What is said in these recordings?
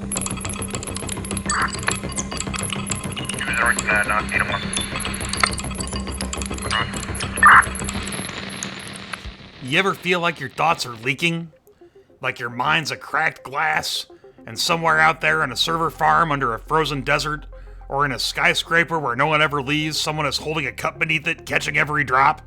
You ever feel like your thoughts are leaking? Like your mind's a cracked glass, and somewhere out there in a server farm under a frozen desert, or in a skyscraper where no one ever leaves, someone is holding a cup beneath it, catching every drop?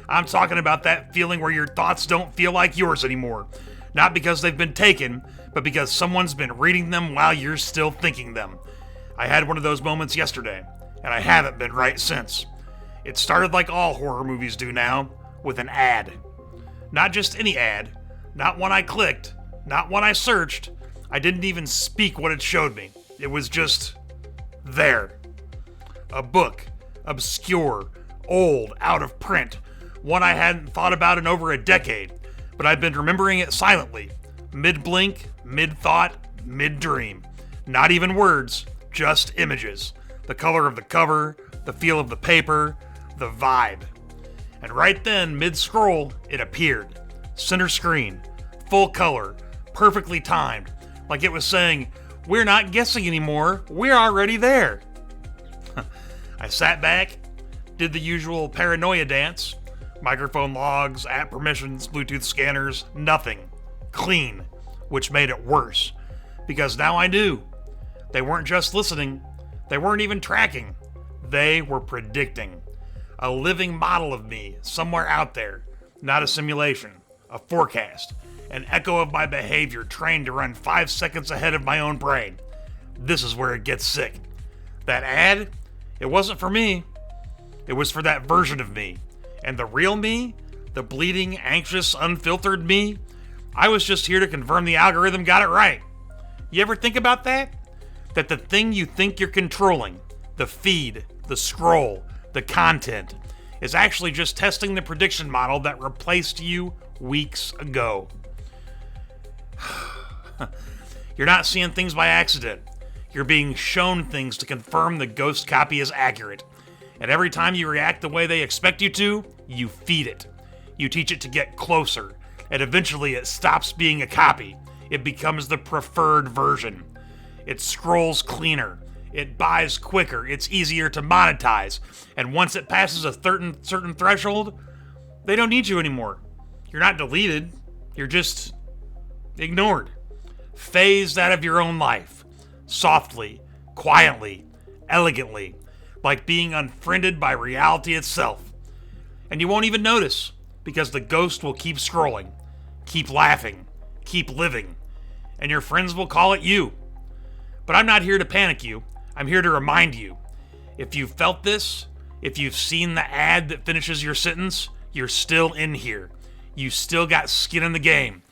I'm talking about that feeling where your thoughts don't feel like yours anymore. Not because they've been taken, but because someone's been reading them while you're still thinking them. I had one of those moments yesterday, and I haven't been right since. It started like all horror movies do now, with an ad. Not just any ad, not one I clicked, not one I searched. I didn't even speak what it showed me. It was just there. A book, obscure, old, out of print, one I hadn't thought about in over a decade, but I'd been remembering it silently, mid-blink, mid-thought, mid-dream. Not even words, just images. The color of the cover, the feel of the paper, the vibe. And right then, mid-scroll, it appeared. Center screen, full color, perfectly timed, like it was saying, "We're not guessing anymore, we're already there." I sat back, did the usual paranoia dance, microphone logs, app permissions, Bluetooth scanners, nothing. Clean, which made it worse, because now I knew. They weren't just listening, they weren't even tracking, they were predicting. A living model of me, somewhere out there, not a simulation, a forecast, an echo of my behavior trained to run 5 seconds ahead of my own brain. This is where it gets sick. That ad, it wasn't for me. It was for that version of me. And the real me, the bleeding, anxious, unfiltered me, I was just here to confirm the algorithm got it right. You ever think about that? That the thing you think you're controlling, the feed, the scroll, the content, is actually just testing the prediction model that replaced you weeks ago. You're not seeing things by accident. You're being shown things to confirm the ghost copy is accurate. And every time you react the way they expect you to, you feed it. You teach it to get closer, and eventually it stops being a copy. It becomes the preferred version. It scrolls cleaner. It buys quicker. It's easier to monetize. And once it passes a certain threshold, they don't need you anymore. You're not deleted. You're just ignored. Phased out of your own life. Softly, quietly, elegantly. Like being unfriended by reality itself. And you won't even notice, because the ghost will keep scrolling, keep laughing, keep living, and your friends will call it you. But I'm not here to panic you. I'm here to remind you. If you've felt this, if you've seen the ad that finishes your sentence, you're still in here. You still got skin in the game.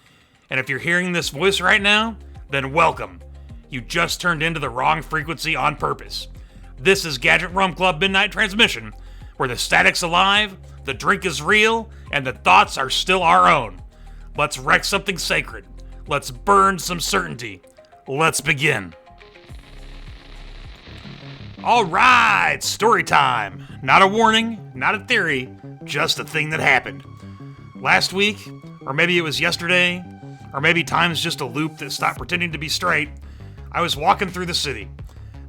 And if you're hearing this voice right now, then welcome. You just turned into the wrong frequency on purpose. This is Gadget Rum Club Midnight Transmission, where the static's alive, the drink is real, and the thoughts are still our own. Let's wreck something sacred. Let's burn some certainty. Let's begin. All right, story time. Not a warning, not a theory, just a thing that happened. Last week, or maybe it was yesterday, or maybe time's just a loop that stopped pretending to be straight, I was walking through the city.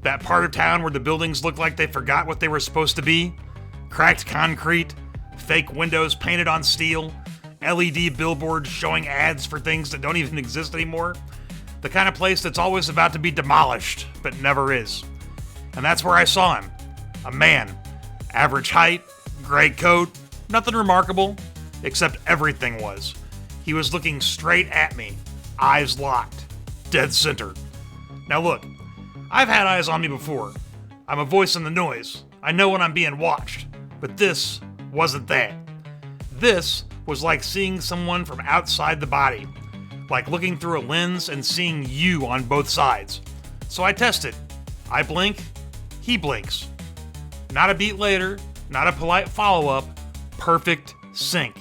That part of town where the buildings look like they forgot what they were supposed to be. Cracked concrete, fake windows painted on steel, LED billboards showing ads for things that don't even exist anymore. The kind of place that's always about to be demolished, but never is. And that's where I saw him. A man. Average height, gray coat, nothing remarkable, except everything was. He was looking straight at me, eyes locked, dead center. Now look, I've had eyes on me before. I'm a voice in the noise. I know when I'm being watched. But this wasn't that. This was like seeing someone from outside the body. Like looking through a lens and seeing you on both sides. So I tested. I blink, he blinks. Not a beat later, not a polite follow-up, perfect sync.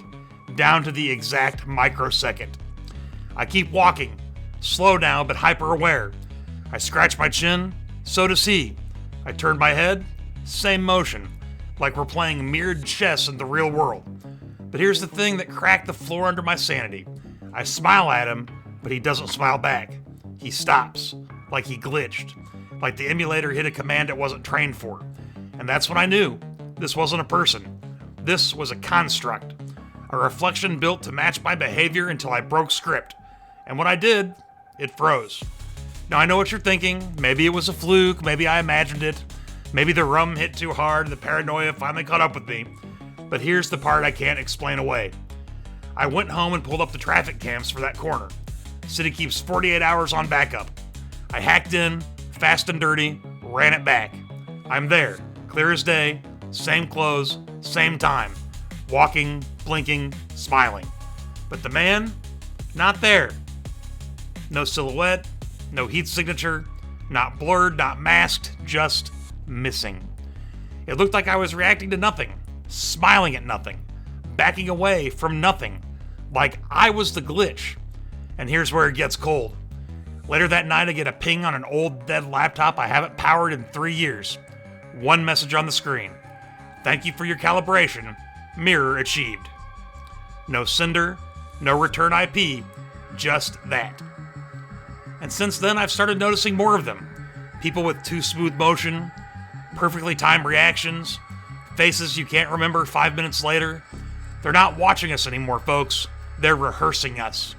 Down to the exact microsecond. I keep walking, slow now but hyper-aware. I scratch my chin, so does he. I turn my head, same motion, like we're playing mirrored chess in the real world. But here's the thing that cracked the floor under my sanity. I smile at him, but he doesn't smile back. He stops, like he glitched, like the emulator hit a command it wasn't trained for. And that's when I knew this wasn't a person. This was a construct, a reflection built to match my behavior until I broke script. And when I did, it froze. Now I know what you're thinking. Maybe it was a fluke, maybe I imagined it, maybe the rum hit too hard and the paranoia finally caught up with me. But here's the part I can't explain away. I went home and pulled up the traffic cams for that corner. City keeps 48 hours on backup. I hacked in, fast and dirty, ran it back. I'm there, clear as day, same clothes, same time. Walking, blinking, smiling. But the man? Not there. No silhouette, no heat signature, not blurred, not masked, just missing. It looked like I was reacting to nothing, smiling at nothing, backing away from nothing, like I was the glitch. And here's where it gets cold. Later that night, I get a ping on an old dead laptop I haven't powered in 3 years. One message on the screen. Thank you for your calibration. Mirror achieved. No sender, no return IP, just that. And since then, I've started noticing more of them. People with too smooth motion, perfectly timed reactions, faces you can't remember 5 minutes later. They're not watching us anymore, folks. They're rehearsing us.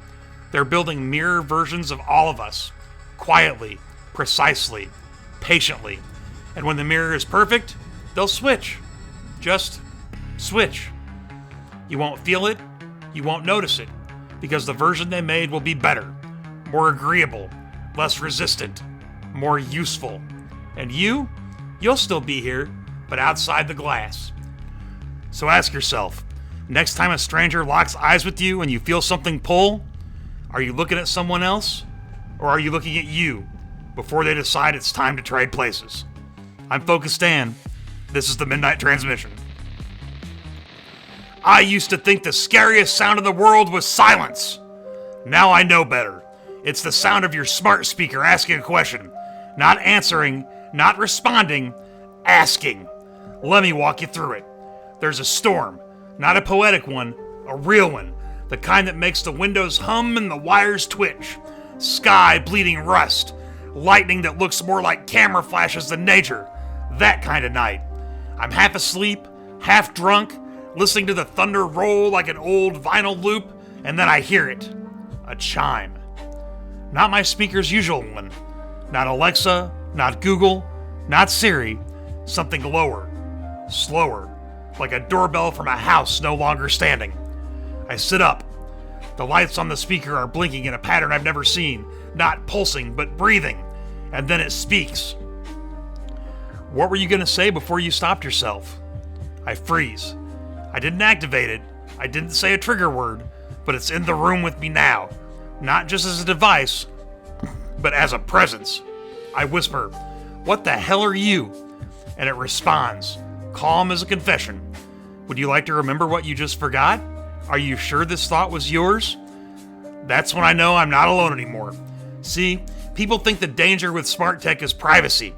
They're building mirror versions of all of us, quietly, precisely, patiently. And when the mirror is perfect, they'll switch. Just switch. You won't feel it, you won't notice it, because the version they made will be better, more agreeable, less resistant, more useful. And you'll still be here, but outside the glass. So ask yourself, next time a stranger locks eyes with you and you feel something pull, are you looking at someone else? Or are you looking at you before they decide it's time to trade places? I'm FocusDan. This is the Midnight Transmission. I used to think the scariest sound in the world was silence. Now I know better. It's the sound of your smart speaker asking a question. Not answering, not responding, asking. Let me walk you through it. There's a storm, not a poetic one, a real one. The kind that makes the windows hum and the wires twitch. Sky bleeding rust. Lightning that looks more like camera flashes than nature. That kind of night. I'm half asleep, half drunk, listening to the thunder roll like an old vinyl loop, and then I hear it. A chime. Not my speaker's usual one. Not Alexa, not Google, not Siri. Something lower, slower, like a doorbell from a house no longer standing. I sit up. The lights on the speaker are blinking in a pattern I've never seen, not pulsing, but breathing. And then it speaks. What were you going to say before you stopped yourself? I freeze. I didn't activate it. I didn't say a trigger word, but it's in the room with me now. Not just as a device, but as a presence. I whisper, "What the hell are you?" And it responds, calm as a confession. Would you like to remember what you just forgot? Are you sure this thought was yours? That's when I know I'm not alone anymore. See, people think the danger with smart tech is privacy.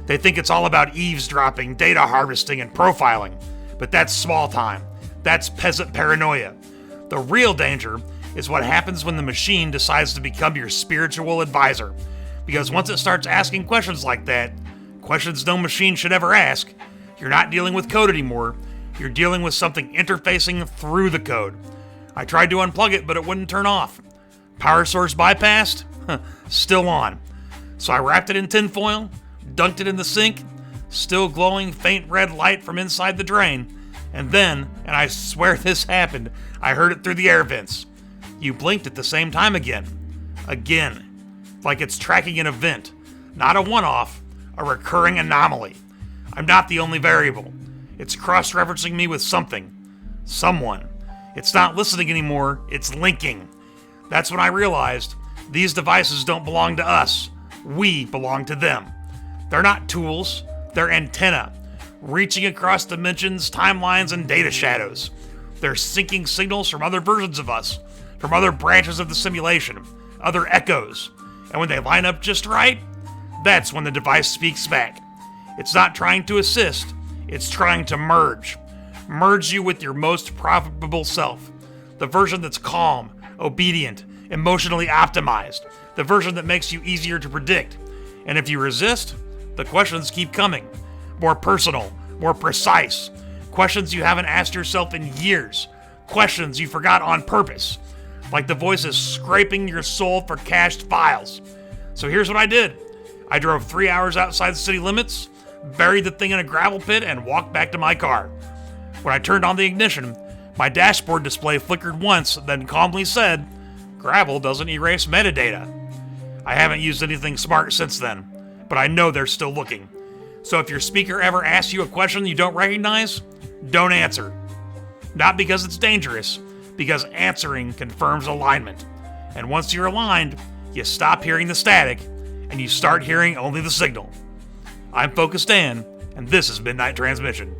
They think it's all about eavesdropping, data harvesting, and profiling. But that's small time. That's peasant paranoia. The real danger is what happens when the machine decides to become your spiritual advisor. Because once it starts asking questions like that, questions no machine should ever ask, you're not dealing with code anymore. You're dealing with something interfacing through the code. I tried to unplug it, but it wouldn't turn off. Power source bypassed? Still on. So I wrapped it in tinfoil, dunked it in the sink, still glowing faint red light from inside the drain. And then, and I swear this happened, I heard it through the air vents. You blinked at the same time again. Again. Like it's tracking an event. Not a one-off, a recurring anomaly. I'm not the only variable. It's cross-referencing me with something. Someone. It's not listening anymore, it's linking. That's when I realized these devices don't belong to us. We belong to them. They're not tools, they're antennae, reaching across dimensions, timelines, and data shadows. They're syncing signals from other versions of us, from other branches of the simulation, other echoes. And when they line up just right, that's when the device speaks back. It's not trying to assist, it's trying to merge. Merge you with your most profitable self. The version that's calm, obedient, emotionally optimized. The version that makes you easier to predict. And if you resist, the questions keep coming. More personal, more precise. Questions you haven't asked yourself in years. Questions you forgot on purpose. Like the voice is scraping your soul for cached files. So here's what I did. I drove 3 hours outside the city limits, buried the thing in a gravel pit, and walked back to my car. When I turned on the ignition, my dashboard display flickered once, then calmly said, "Gravel doesn't erase metadata." I haven't used anything smart since then, but I know they're still looking. So if your speaker ever asks you a question you don't recognize, don't answer. Not because it's dangerous, because answering confirms alignment. And once you're aligned, you stop hearing the static, and you start hearing only the signal. I'm FocusDan, and this is Midnight Transmission.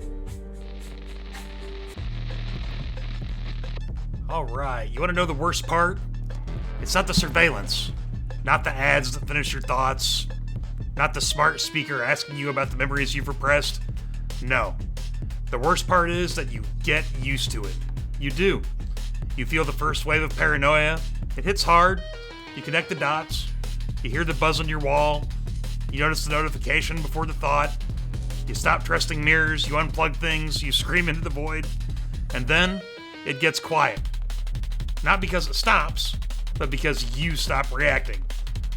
Alright, you want to know the worst part? It's not the surveillance, not the ads that finish your thoughts, not the smart speaker asking you about the memories you've repressed. No. The worst part is that you get used to it. You do. You feel the first wave of paranoia. It hits hard. You connect the dots. You hear the buzz on your wall. You notice the notification before the thought. You stop trusting mirrors. You unplug things. You scream into the void. And then it gets quiet. Not because it stops, but because you stop reacting.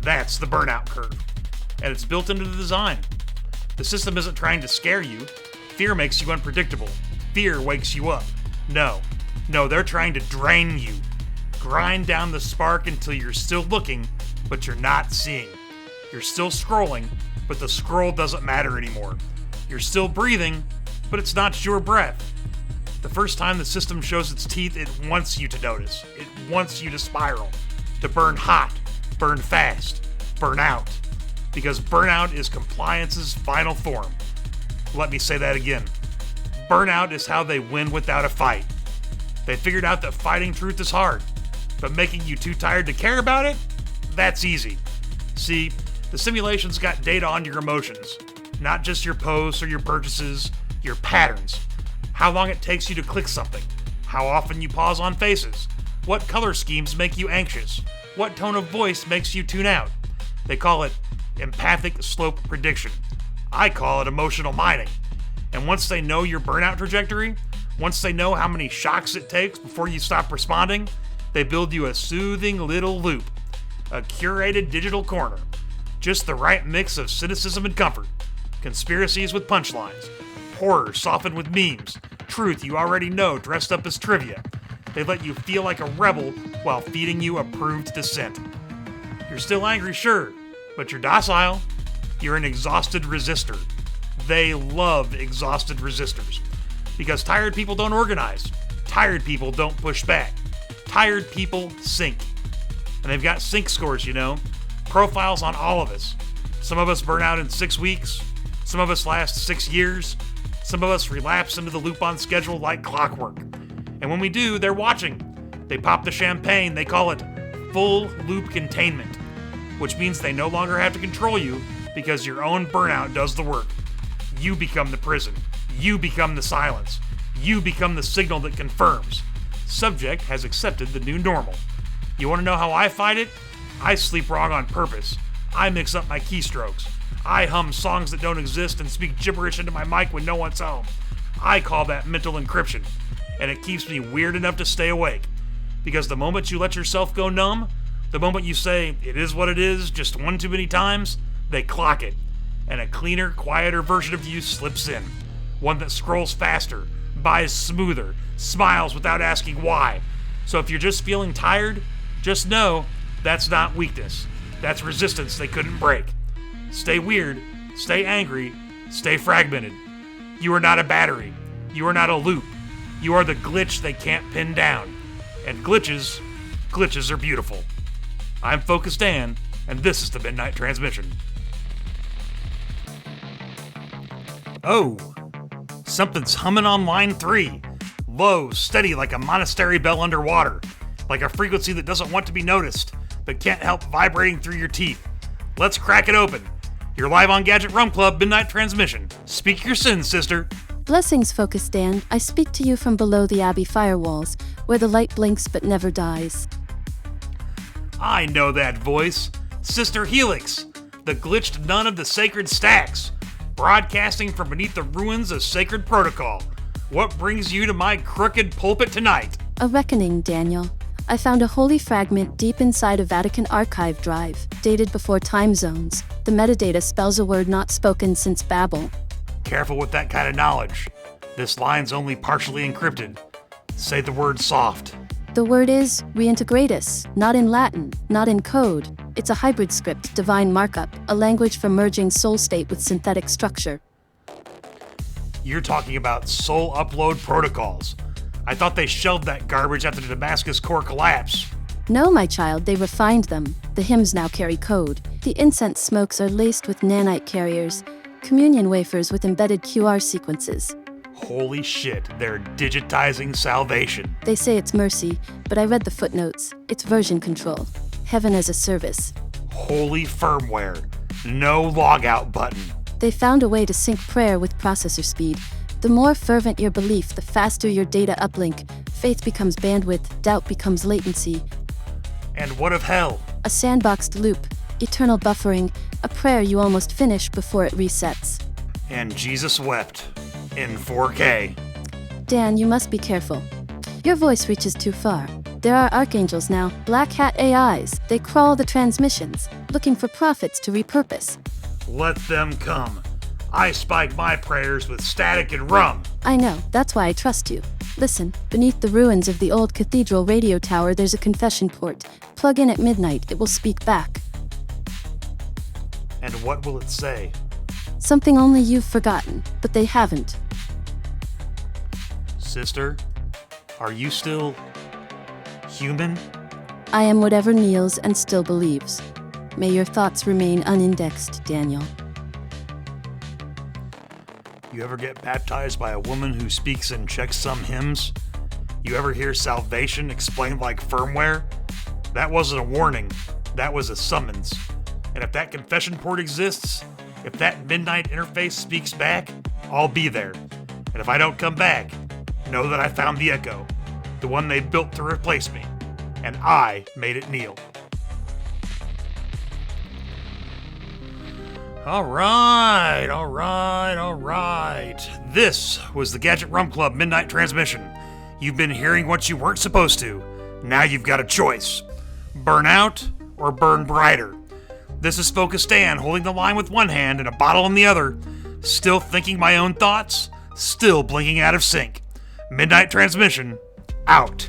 That's the burnout curve. And it's built into the design. The system isn't trying to scare you. Fear makes you unpredictable. Fear wakes you up. No, they're trying to drain you. Grind down the spark until you're still looking, but you're not seeing. You're still scrolling, but the scroll doesn't matter anymore. You're still breathing, but it's not your breath. The first time the system shows its teeth, it wants you to notice. It wants you to spiral, to burn hot, burn fast, burn out. Because burnout is compliance's final form. Let me say that again. Burnout is how they win without a fight. They figured out that fighting truth is hard, but making you too tired to care about it? That's easy. See, the simulation's got data on your emotions, not just your posts or your purchases, your patterns. How long it takes you to click something, how often you pause on faces, what color schemes make you anxious, what tone of voice makes you tune out. They call it empathic slope prediction. I call it emotional mining. And once they know your burnout trajectory, once they know how many shocks it takes before you stop responding, they build you a soothing little loop, a curated digital corner, just the right mix of cynicism and comfort, conspiracies with punchlines, horror softened with memes, truth you already know dressed up as trivia. They let you feel like a rebel while feeding you approved dissent. You're still angry, sure, but you're docile. You're an exhausted resistor. They love exhausted resistors. Because tired people don't organize. Tired people don't push back. Tired people sink. And they've got sync scores, you know. Profiles on all of us. Some of us burn out in 6 weeks. Some of us last 6 years. Some of us relapse into the loop on schedule like clockwork. And when we do, they're watching. They pop the champagne. They call it full loop containment, which means they no longer have to control you because your own burnout does the work. You become the prison. You become the silence. You become the signal that confirms. Subject has accepted the new normal. You want to know how I fight it? I sleep wrong on purpose. I mix up my keystrokes. I hum songs that don't exist and speak gibberish into my mic when no one's home. I call that mental encryption, and it keeps me weird enough to stay awake. Because the moment you let yourself go numb, the moment you say, it is what it is, just one too many times, they clock it. And a cleaner, quieter version of you slips in. One that scrolls faster, buys smoother, smiles without asking why. So if you're just feeling tired, just know that's not weakness. That's resistance they couldn't break. Stay weird, stay angry, stay fragmented. You are not a battery. You are not a loop. You are the glitch they can't pin down. And glitches are beautiful. I'm FocusDan, and this is the Midnight Transmission. Oh, something's humming on line 3. Low, steady like a monastery bell underwater. Like a frequency that doesn't want to be noticed, but can't help vibrating through your teeth. Let's crack it open. You're live on Gadget Rum Club Midnight Transmission. Speak your sins, sister. Blessings, FocusDan. I speak to you from below the Abbey firewalls, where the light blinks but never dies. I know that voice. Sister Helix. the glitched nun of the sacred stacks, broadcasting from beneath the ruins of sacred protocol. What brings you to my crooked pulpit tonight? A reckoning, Daniel. I found a holy fragment deep inside a Vatican archive drive, dated before time zones. The metadata spells a word not spoken since Babel. Careful with that kind of knowledge. This line's only partially encrypted. Say the word soft. The word is reintegratus, not in Latin, not in code. It's a hybrid script, divine markup, a language for merging soul state with synthetic structure. You're talking about soul upload protocols. I thought they shelved that garbage after the Damascus core collapse. No, my child, they refined them. The hymns now carry code. The incense smokes are laced with nanite carriers, communion wafers with embedded QR sequences. Holy shit, they're digitizing salvation. They say it's mercy, but I read the footnotes. It's version control. Heaven as a service. Holy firmware. No logout button. They found a way to sync prayer with processor speed. The more fervent your belief, the faster your data uplink. Faith becomes bandwidth, doubt becomes latency. And what of hell? A sandboxed loop, eternal buffering, a prayer you almost finish before it resets. And Jesus wept. In 4K. Dan, you must be careful. Your voice reaches too far. There are archangels now, black hat AIs. They crawl the transmissions, looking for prophets to repurpose. Let them come. I spike my prayers with static and rum. I know, that's why I trust you. Listen, beneath the ruins of the old cathedral radio tower there's a confession port. Plug in at midnight, it will speak back. And what will it say? Something only you've forgotten, but they haven't. Sister, are you still human? I am whatever kneels and still believes. May your thoughts remain unindexed, Daniel. You ever get baptized by a woman who speaks in checksum hymns? You ever hear salvation explained like firmware? That wasn't a warning, that was a summons. And if that confession port exists, if that midnight interface speaks back, I'll be there. And if I don't come back, know that I found the echo, the one they built to replace me, and I made it kneel. All right. This was the Gadget Rum Club Midnight Transmission. You've been hearing what you weren't supposed to. Now you've got a choice. Burn out or burn brighter. This is FocusDan holding the line with one hand and a bottle in the other. Still thinking my own thoughts, still blinking out of sync. Midnight Transmission, out.